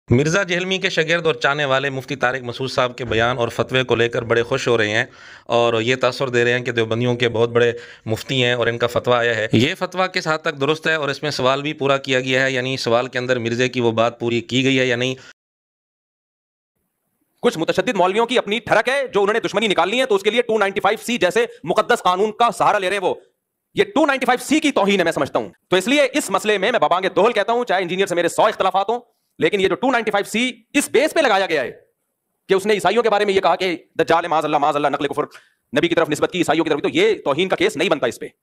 मिर्ज़ा जहलमी के शागिर्द और चाहने वाले मुफ्ती तारिक मसूद साहब के बयान और फतवे को लेकर बड़े खुश हो रहे हैं और ये तासुर दे रहे हैं कि देवबंदियों के बहुत बड़े मुफ्ती हैं और इनका फतवा आया है। ये फतवा किस हद तक दुरुस्त है और इसमें सवाल भी पूरा किया गया है, यानी सवाल के अंदर मिर्ज़े की वो बात पूरी की गई है या नहीं। कुछ मुतशद्दिद मौलवियों की अपनी ठरक है जो उन्होंने दुश्मनी निकालनी है, तो उसके लिए 295C जैसे मुकद्दस कानून का सहारा ले रहे हैं। वो ये 295C की तौहीन है, मैं समझता हूं। तो इसलिए इस मसले में मैं बबांगे दोहल कहता हूं, चाहे इंजीनियर से मेरे 100 इख्तलाफात हों, लेकिन ये जो 295C इस बेस पे लगाया गया है कि उसने ईसाइयों के बारे में ये कहा कि दज्जाल माज़अल्लाह नकल कुफर नबी की तरफ निस्बत की ईसाइयों की तरफ, तो ये तौहीन का केस नहीं बनता इस पे।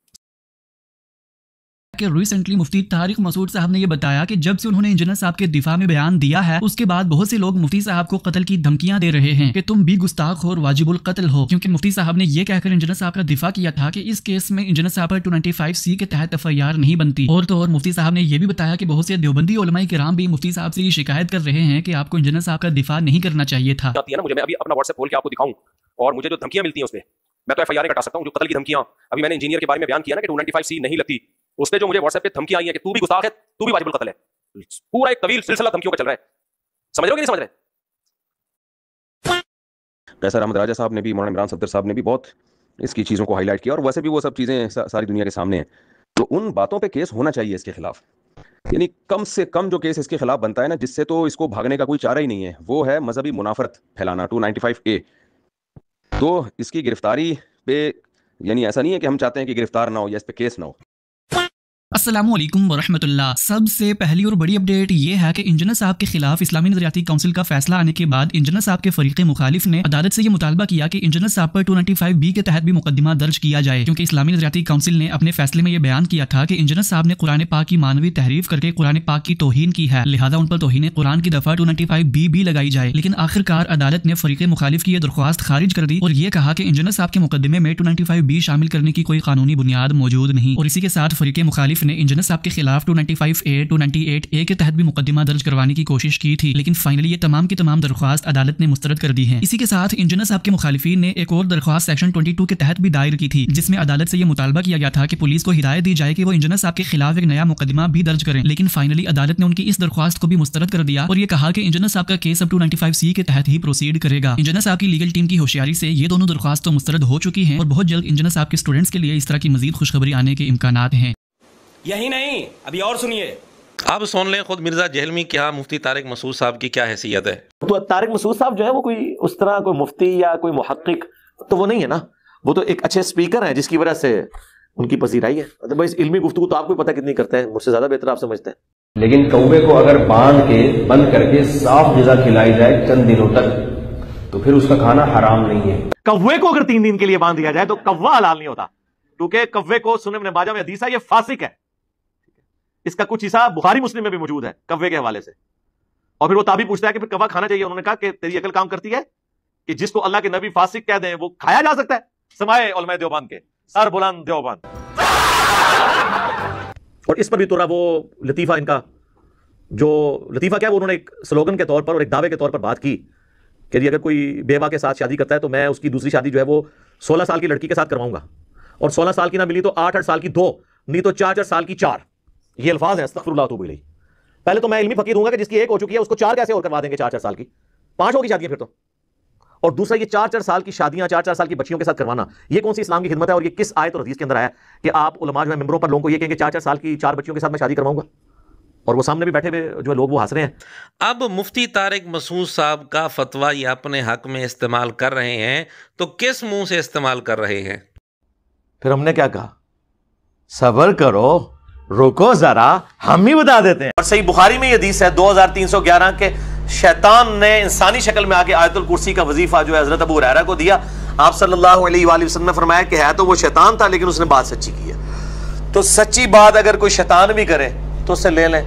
कि रिसेंटली मुफ्ती तारिक मसूद साहब ने यह बताया कि जब से उन्होंने इंजीनियर साहब के दिफा में बयान दिया है, उसके बाद बहुत से लोग मुफ्ती साहब को कत्ल की धमकियां दे रहे हैं कि तुम भी गुस्ताख हो और वाजिबुल कत्ल हो, क्योंकि मुफ्ती साहब ने यह कहकर इंजीनियर साहब का दिफा किया था कि इस केस में इंजीनियर साहब पर 295C के तहत FIR नहीं बनती। और तो और मुफ्ती साहब ने यह भी बताया कि बहुत से देवबंदी उलमाए किराम भी मुफ्ती साहब से ये शिकायत कर रहे हैं कि आपको इंजीनियर साहब का दिफा नहीं करना चाहिए था। मुझे मैं अभी अपना व्हाट्सएप खोल के आपको दिखाऊं और मुझे जो धमकियां मिलती हैं उसमें मैं तो FIR कटा सकता हूं। जो कत्ल की धमकियां अभी मैंने इंजीनियर के बारे में बयान किया ना कि 295C नहीं लगती, उसने जो मुझे व्हाट्सएप पे धमकियां आई है कि तू भी गुस्ताख है, तू भी वाजिबुल कत्ल है, पूरा एक तवील सिलसिला धमकियों का चल रहा है। समझ रहे हो कि नहीं समझ रहे? कैसर अहमद राजा साहब ने भी, मौलाना इमरान सफदर साहब ने भी बहुत इसकी चीज़ों को हाईलाइट किया और वैसे भी वो सब चीज़ें सारी दुनिया के सामने हैं। तो उन बातों पे केस होना चाहिए इसके खिलाफ, यानी कम से कम जो केस इसके खिलाफ बनता है ना, जिससे तो इसको भागने का कोई चारा ही नहीं है, वो है मजहबी मुनाफरत फैलाना 295A। तो इसकी गिरफ्तारी पे, यानी ऐसा नहीं है कि हम चाहते हैं कि गिरफ्तार ना हो या इस पे केस ना हो। अस्सलामुअलैकुम वरहमतुल्लाह। सबसे पहली और बड़ी अपडेट ये है कि इंजीनियर साहब के खिलाफ इस्लामी नजरियाती काउंसिल का फैसला आने के बाद इंजीनियर साहब के फरीक मुखालिफ ने अदालत से ये मुतालबा किया कि इंजीनियर साहब पर 295B के तहत भी मुकदमा दर्ज किया जाए, क्योंकि इस्लामी नजरियाती काउंसिल ने अपने फैसले में यह बयान किया था कि इंजीनियर साहब ने कुरान पाक की मानवी तहरीफ करके कुरान पाक की तौहीन की है, लिहाजा उन पर तौहीन कुरान की दफा 295B भी लगाई जाए। लेकिन आखिरकार अदालत ने फरीक मुखालिफ की यह दरख्वास्त खारिज कर दी और ये कहा कि इंजीनियर साहब के मुकदमे में 295B शामिल करने की कोई कानूनी बुनियाद मौजूद नहीं। और इसी के साथ फरीक मुखालिफ ने इंजीनियर साहब के खिलाफ 295A 298A के तहत भी मुकदमा दर्ज करवाने की कोशिश की थी, लेकिन फाइनली ये तमाम की तमाम दरख्वास्त अदालत ने मुस्तरद कर दी है। इसी के साथ इंजीनियर साहब के मुखालिफिन ने एक और दरख्वास्त सेक्शन 22 के तहत भी दायर की थी, जिसमें अदालत से ये मुतालबा किया गया था कि पुलिस को हिदायत दी जाए कि वो इंजीनियर साहब के खिलाफ एक नया मुकदमा भी दर्ज करें। लेकिन फाइनली अदालत ने उनकी इस दरख्वास्त को भी मुस्तरद कर दिया और ये कहा कि इंजीनियर साहब का केस अब 295C के तहत ही प्रोसीड करेगा। इंजीनियर साहब की लीगल टीम की होशियारी से ये दोनों दरख्वास्त तो मुस्तरद हो चुकी है और बहुत जल्द इंजीनियर साहब के स्टूडेंट्स के लिए इस तरह की मजीद खुशखबरी आने के इम्कानात हैं। यही नहीं, अभी और सुनिए। अब सुन लें खुद मिर्ज़ा जहलमी के यहाँ मुफ्ती तारिक मसूद साहब की क्या हैसियत है। तो तारिक मसूद साहब जो है वो कोई उस तरह कोई मुफ्ती या कोई मुहक्किक तो वो नहीं है ना, वो तो एक अच्छे स्पीकर हैं जिसकी वजह से उनकी पसीराई है। अदरवाइज इल्मी गुफ्तगू तो आपको पता कितनी करते हैं, मुझसे ज्यादा बेहतर आप समझते हैं। लेकिन कौवे को अगर बंद करके साफ ग़िज़ा खिलाई जाए चंद दिनों तक, तो फिर उसका खाना हराम नहीं है। कौवे को अगर 3 दिन के लिए बांध दिया जाए तो कौवा हलाल नहीं होता, क्योंकि कौवे को सुनने में बाजा में हदीस है, ये फासिक है। इसका कुछ हिस्सा बुखारी मुस्लिम में भी मौजूद है कव्वे के हवाले से। और फिर वो ताबी पूछता है कि फिर कव्वा खाना चाहिए। उन्होंने कहा कि तेरी अकल काम करती है कि जिसको अल्लाह के नबी फासिक कह दें वो खाया जा सकता है। समाए उलमाए देवबंद के सर बुलंद देवबंद। और इस पर भी थोड़ा वो लतीफा, इनका जो लतीफा क्या है, वो उन्होंने एक स्लोगन के तौर पर और एक दावे के तौर पर बात की कि अगर कोई बेवा के साथ शादी करता है तो मैं उसकी दूसरी शादी जो है वो 16 साल की लड़की के साथ करवाऊंगा, और 16 साल की ना मिली तो 8-8 साल की 2, नहीं तो 4-4 साल की 4। ये अल्फाज हैं, अस्तगफिरुल्लाह तौबा इलैह। पहले तो मैं इल्मी फकीर दूंगा कि जिसकी एक हो चुकी है उसको 4 कैसे और करवा देंगे, 4-4 साल की 5 होगी शादियां फिर तो। और दूसरा ये 4-4 साल की शादियां 4-4 साल की बच्चियों के साथ करवाना, ये कौन सी इस्लाम की खिदमत है? और ये किस आयत और हदीस के अंदर आया कि आप उलमा जो है मेंबरों पर लोगों को ये कहेंगे 4-4 साल की 4 बच्चियों के साथ मैं शादी करवाऊंगा, और वो सामने भी बैठे हुए जो है लोग वो हंस रहे हैं। अब मुफ्ती तारिक मसूद साहब का फतवा ये अपने हक में इस्तेमाल कर रहे हैं, तो किस मुंह से इस्तेमाल कर रहे हैं? फिर हमने क्या कहा, सब्र करो, रुको जरा, हम ही बता देते हैं। और सही बुखारी में ये हदीस है 2311 के, शैतान ने इंसानी शक्ल में आके आयतुल कुर्सी का वजीफा जो है हजरत अबू हुरैरा को दिया। आप सल्लल्लाहु अलैहि वसल्लम ने फरमाया कि है तो वो शैतान था, लेकिन उसने बात सच्ची की है। तो सच्ची बात अगर कोई शैतान भी करे तो उससे ले लें।